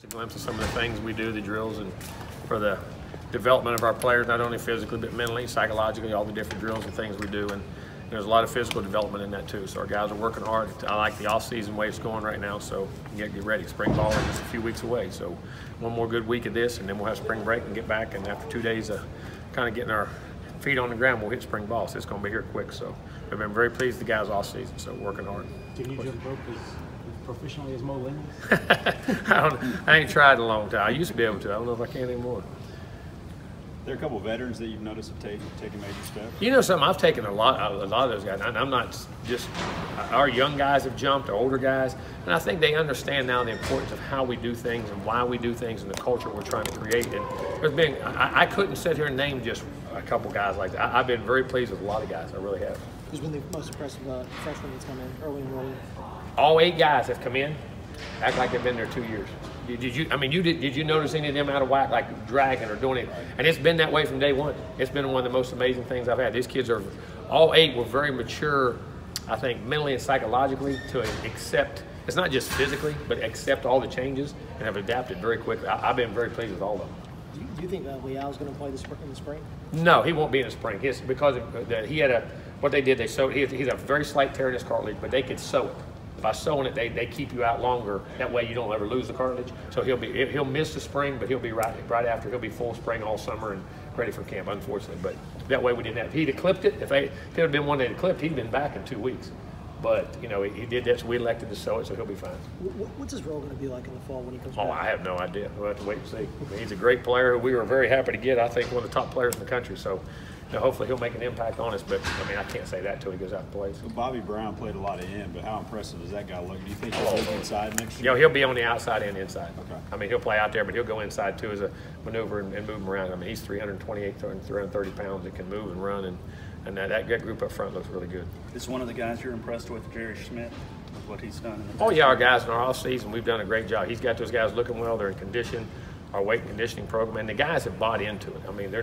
A glimpse of some of the things we do, the drills, and for the development of our players, not only physically but mentally, psychologically, all the different drills and things we do. And there's a lot of physical development in that too. So our guys are working hard. I like the off-season way it's going right now. So get ready. Spring ball is just a few weeks away. So one more good week of this, and then we'll have spring break and get back. And after 2 days of kind of getting our feet on the ground, we'll hit spring ball. So it's going to be here quick. So I've been very pleased with the guys off season. So working hard. Can you jump rope as proficiently as Mo Lingus? I ain't tried in a long time. I used to be able to. I don't know if I can anymore. There are a couple of veterans that you've noticed have taken major steps. You know something, I've taken a lot of those guys. I'm not just, our young guys have jumped, our older guys, and I think they understand now the importance of how we do things and why we do things and the culture we're trying to create. And there's been, I couldn't sit here and name just a couple guys like that. I've been very pleased with a lot of guys, I really have. Who's been the most impressive freshman that's come in, early enrollee? All 8 guys have come in, act like they've been there 2 years. Did you notice any of them out of whack, like dragging or doing it? And it's been that way from day one. It's been one of the most amazing things I've had. These kids are, all 8 were very mature, I think, mentally and psychologically to accept, it's not just physically, but accept all the changes and have adapted very quickly. I've been very pleased with all of them. Do you think Leal's going to play in the spring? No, he won't be in the spring. Because he had what they did, they sewed, he's a very slight tear in his cartilage, but they could sew it. By sewing it, they keep you out longer. That way you don't ever lose the cartilage. So he'll miss the spring, but he'll be right after. He'll be full spring all summer and ready for camp, unfortunately. But that way we didn't have. If he'd have clipped it, if it had been one that had clipped, he'd been back in 2 weeks. But, you know, he did that, so we elected to sew it, so he'll be fine. What's his role going to be like in the fall when he comes back? Oh, I have no idea. We'll have to wait and see. I mean, he's a great player. We were very happy to get, I think, one of the top players in the country. So, you know, hopefully he'll make an impact on us. But, I mean, I can't say that until he goes out and plays. So Bobby Brown played a lot of end, but how impressive does that guy look? Do you think he'll move inside next year? You know, he'll be on the outside and inside. Okay. I mean, he'll play out there, but he'll go inside, too, as a maneuver and move him around. I mean, he's 328, 330 pounds that can move and run. And that group up front looks really good. Is one of the guys you're impressed with, Jerry Schmidt, with what he's done? Oh, yeah, our guys in our off-season, we've done a great job. He's got those guys looking well. They're in condition, our weight and conditioning program, and the guys have bought into it. I mean, they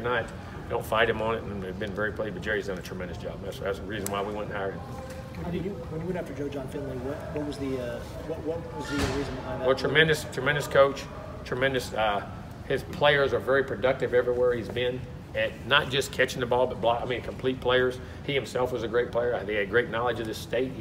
don't fight him on it, and they've been very pleased, but Jerry's done a tremendous job. That's the reason why we went and hired him. When you went after Joe John Finley, what was the reason behind that? Well, tremendous coach, tremendous. His players are very productive everywhere he's been. At not just catching the ball, but complete players. He himself was a great player. He had great knowledge of this state.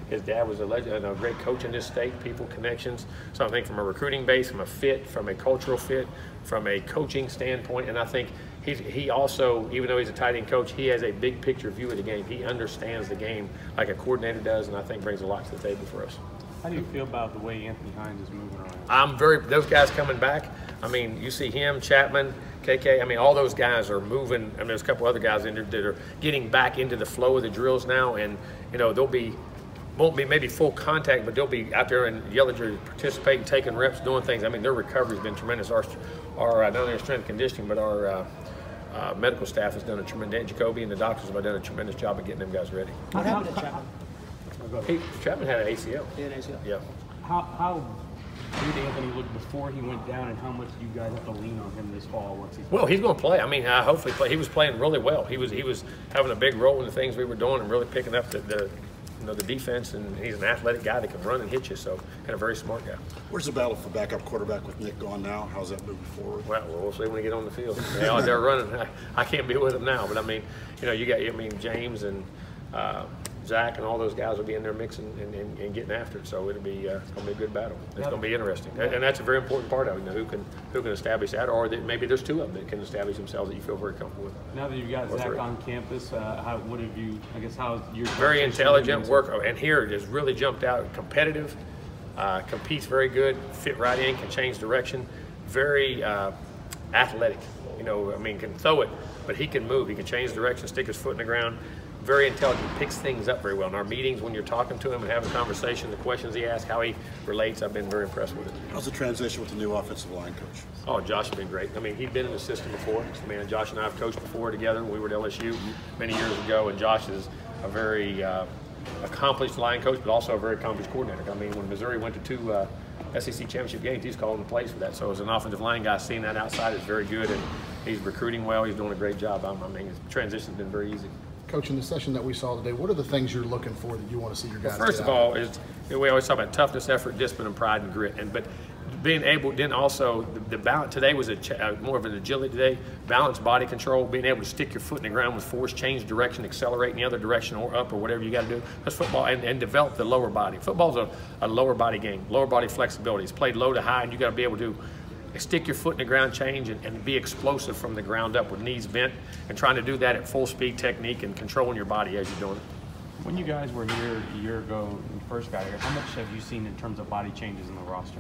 His dad was a great coach in this state, people connections. So I think from a recruiting base, from a fit, from a cultural fit, from a coaching standpoint, and I think he also, even though he's a tight end coach, he has a big picture view of the game. He understands the game like a coordinator does, and I think brings a lot to the table for us. How do you feel about the way Anthony Hines is moving around? Those guys coming back, I mean, you see him, Chapman, KK, I mean, all those guys are moving. I mean, there's a couple other guys in there that are getting back into the flow of the drills now, and, you know, won't be maybe full contact, but they'll be out there and eligible to participate, taking reps, doing things. I mean, their recovery's been tremendous. Our not only our strength and conditioning, but our medical staff has done a tremendous, Jacoby and the doctors have done a tremendous job of getting them guys ready. What happened to Chapman? Chapman had an ACL. He had an ACL? Yeah. How did Anthony look before he went down, and how much do you guys have to lean on him this fall once he's Well, he's going to play. I mean, hopefully play. He was playing really well. He was having a big role in the things we were doing and really picking up the defense, and he's an athletic guy that can run and hit you, so, and a very smart guy. Where's the battle for backup quarterback with Nick gone now? How's that moving forward? Well, we'll see when we get on the field. They're running. I can't be with them now, but I mean, you know, you got James and Zach and all those guys will be in there mixing and getting after it. So it'll be it's going to be a good battle. It's going to be interesting, and that's a very important part of it. You know, who can establish that, or that maybe there's 2 of them that can establish themselves that you feel very comfortable with. Now that you've got Zach on campus, how's your very intelligent worker, and here it has really jumped out. Competitive, competes very good, fit right in, can change direction, very athletic. You know, I mean, can throw it, but he can move. He can change direction, stick his foot in the ground. Very intelligent, picks things up very well. In our meetings, when you're talking to him and having a conversation, the questions he asks, how he relates, I've been very impressed with it. How's the transition with the new offensive line coach? Oh, Josh has been great. I mean, he'd been in the system before. I mean, Josh and I have coached before together. We were at LSU many years ago, and Josh is a very accomplished line coach, but also a very accomplished coordinator. I mean, when Missouri went to 2 SEC championship games, he's calling the plays for that. So as an offensive line guy, seeing that outside is very good, and he's recruiting well. He's doing a great job. I mean, his transition's been very easy. Coach, in the session that we saw today, what are the things you're looking for that you want to see your guys First of all, we always talk about toughness, effort, discipline, and pride and grit. But being able, then also the balance today was more of an agility day, balanced body control, being able to stick your foot in the ground with force, change direction, accelerate in the other direction or up or whatever you got to do. That's football, and develop the lower body. Football's a lower body game, lower body flexibility. It's played low to high, and you got to be able to stick your foot in the ground, change, and be explosive from the ground up with knees bent, and trying to do that at full speed technique and controlling your body as you're doing it. When you guys were here a year ago when you first got here, how much have you seen in terms of body changes in the roster?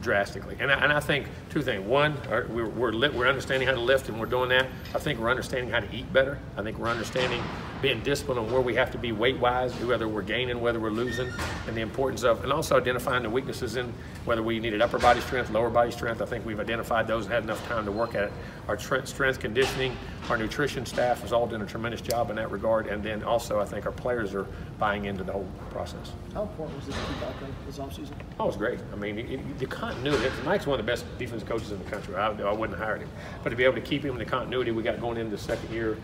Drastically, and I think two things. One, we're understanding how to lift, and we're doing that. I think we're understanding how to eat better. I think we're understanding being disciplined on where we have to be weight-wise, whether we're gaining, whether we're losing, and the importance of, and also identifying the weaknesses in whether we needed upper body strength, lower body strength. I think we've identified those and had enough time to work at it. Our strength conditioning, our nutrition staff has all done a tremendous job in that regard, and then also I think our players are buying into the whole process. How important was this to keep Balco this offseason? Oh, it was great. I mean, the continuity. Mike's one of the best defensive coaches in the country. I wouldn't have hired him. But to be able to keep him in the continuity we got going into the second year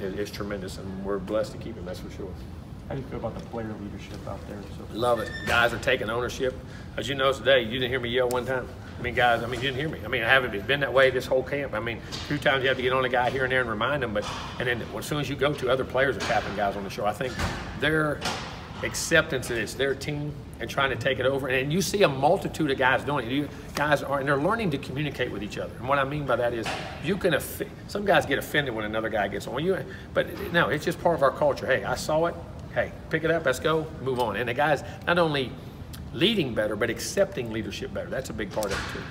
is tremendous, and we're blessed to keep him, that's for sure. How do you feel about the player leadership out there? Love it. Guys are taking ownership. As you know today, you didn't hear me yell one time. I mean, guys, you didn't hear me. I mean, I haven't. It's been that way this whole camp. I mean, a few times you have to get on a guy here and there and remind them, and then as soon as you go to, other players are tapping guys on the show. I think their acceptance that it's their team and trying to take it over, and you see a multitude of guys doing it. And they're learning to communicate with each other. And what I mean by that is, some guys get offended when another guy gets on you, but no, it's just part of our culture. Hey, I saw it. Hey, pick it up, let's go, move on. And the guys not only leading better, but accepting leadership better. That's a big part of it too.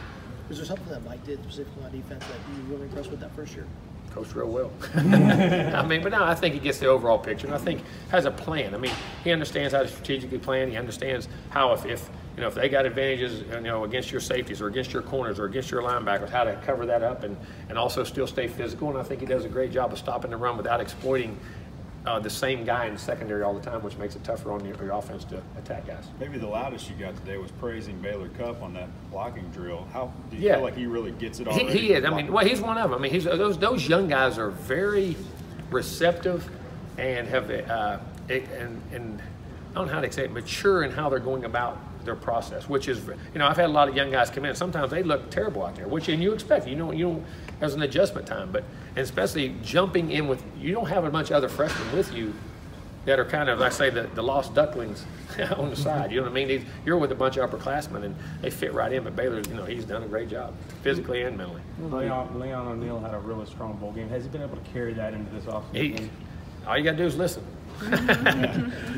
Was there something that Mike did specifically on defense that you were really impressed with that first year? Coached real well. But no, I think he gets the overall picture, and I think has a plan. I mean, he understands how to strategically plan. He understands how if they got advantages, against your safeties or against your corners or against your linebackers, how to cover that up and also still stay physical. And I think he does a great job of stopping the run without exploiting the same guy in the secondary all the time, which makes it tougher on your offense to attack guys. Maybe the loudest you got today was praising Baylor Cupp on that blocking drill. How do you feel like he really gets it already? He is. I mean, well, he's one of them. I mean, those young guys are very receptive and have and I don't know how to say it, mature in how they're going about their process, which is, I've had a lot of young guys come in. Sometimes they look terrible out there, and you expect, there's an adjustment time, and especially jumping in with, you don't have a bunch of other freshmen with you that are kind of, like I say, the lost ducklings on the side. You know what I mean? You're with a bunch of upperclassmen, and they fit right in. But Baylor, he's done a great job, physically and mentally. Leon O'Neal had a really strong bowl game. Has he been able to carry that into this offseason? All you got to do is listen.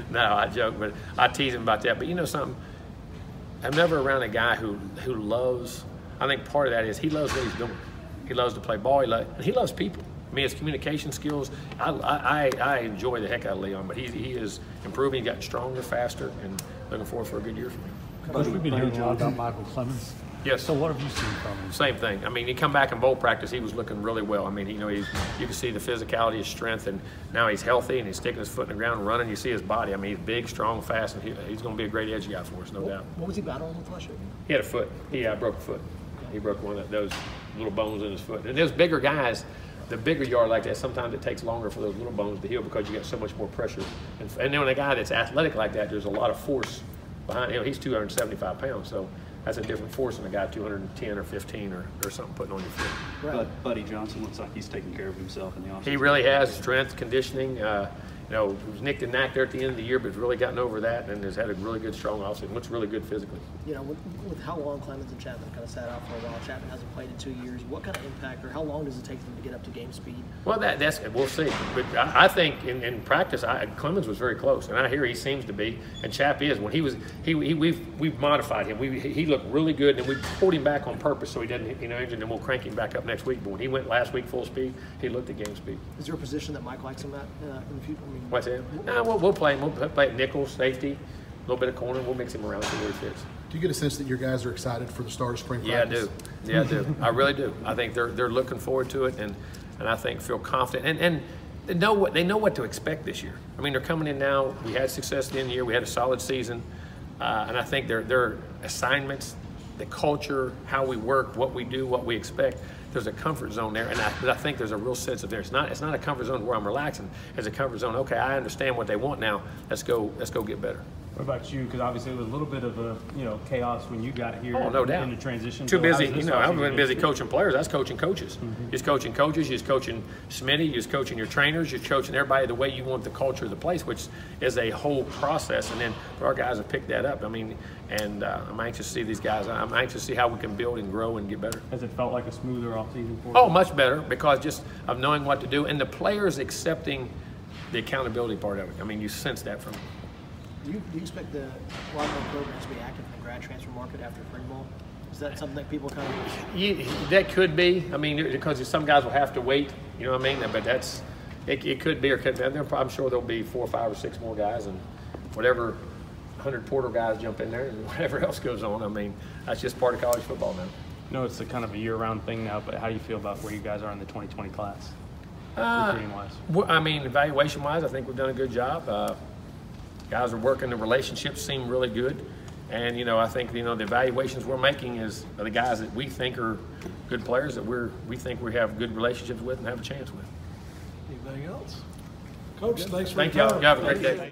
No, I joke, but I tease him about that. But you know something? I'm never around a guy who loves, I think part of that is he loves what he's doing. He loves to play ball. He loves people. I mean, his communication skills, I enjoy the heck out of Leon, but he is improving. He's gotten stronger, faster, and looking forward for a good year from him. Coach, we've been hearing a lot about Michael Clemens. Yes. So what have you seen from him? Same thing. I mean, he come back in bowl practice, he was looking really well. I mean, you can see the physicality, his strength, and now he's healthy and he's sticking his foot in the ground and running. You see his body. I mean, he's big, strong, fast, and he's going to be a great edge guy for us, no doubt. What was he battling with last year? He had a foot. He broke a foot. He broke one of those little bones in his foot. And those bigger guys, the bigger you are like that, sometimes it takes longer for those little bones to heal because you get so much more pressure. And then when a guy that's athletic like that, there's a lot of force behind him. He's 275 pounds, so that's a different force than a guy 210 or 15 or something putting on your foot. Right. But Buddy Johnson looks like he's taking care of himself in the offseason. He really has. Strength, conditioning. He was nicked and knacked there at the end of the year, but has really gotten over that and has had a really good, strong offseason. Looks really good physically. With how long Clemens and Chapman kind of sat out for a while, Chapman hasn't played in 2 years. What kind of impact, or how long does it take them to get up to game speed? Well, that's we'll see. But I think in practice, Clemens was very close, and I hear he seems to be, and Chap is. When we've modified him. He looked really good, and we pulled him back on purpose so he doesn't injured, and we'll crank him back up next week. But when he went last week full speed, he looked at game speed. Is there a position that Mike likes him at in the future? What's that? No, we'll play him. We'll play nickel, safety, a little bit of corner. We'll mix him around to where he fits. Do you get a sense that your guys are excited for the start of spring practice? Yeah, I do. I really do. I think they're looking forward to it, and I think feel confident and they know what to expect this year. I mean, they're coming in now. We had success at the end of the year. We had a solid season, and I think their assignments, the culture, how we work, what we do, what we expect. There's a comfort zone there, but I think there's a real sense of there. It's not a comfort zone where I'm relaxing. It's a comfort zone. Okay, I understand what they want now. Let's go get better. What about you? Because obviously it was a little bit of a chaos when you got here. Oh, no doubt. In the transition. Too So busy. how's this I've offseason been busy coaching players. That's coaching coaches. Mm-hmm. You're coaching coaches. You're coaching Smitty. You're coaching your trainers. You're coaching everybody the way you want the culture of the place, which is a whole process. And then our guys have picked that up. I mean, and I'm anxious to see these guys. I'm anxious to see how we can build and grow and get better. Has it felt like a smoother offseason for you? Oh, much better because just of knowing what to do and the players accepting the accountability part of it. I mean, you sense that from them. Do you expect a lot more programs to be active in the grad transfer market after spring ball? Is that something that people kind of? That could be. I mean, because some guys will have to wait. You know what I mean? But it could be or could be. I'm sure there'll be 4, 5, or 6 more guys, and whatever 100 portal guys jump in there, and whatever else goes on. I mean, that's just part of college football now. No, it's a kind of a year-round thing now. But how do you feel about where you guys are in the 2020 class, recruiting-wise? I mean, evaluation-wise, I think we've done a good job. Guys are working. The relationships seem really good. And, I think, the evaluations we're making are the guys that we think are good players that we think we have good relationships with and have a chance with. Anything else? Coach, thanks for Thank your y'all. time. You have a great day.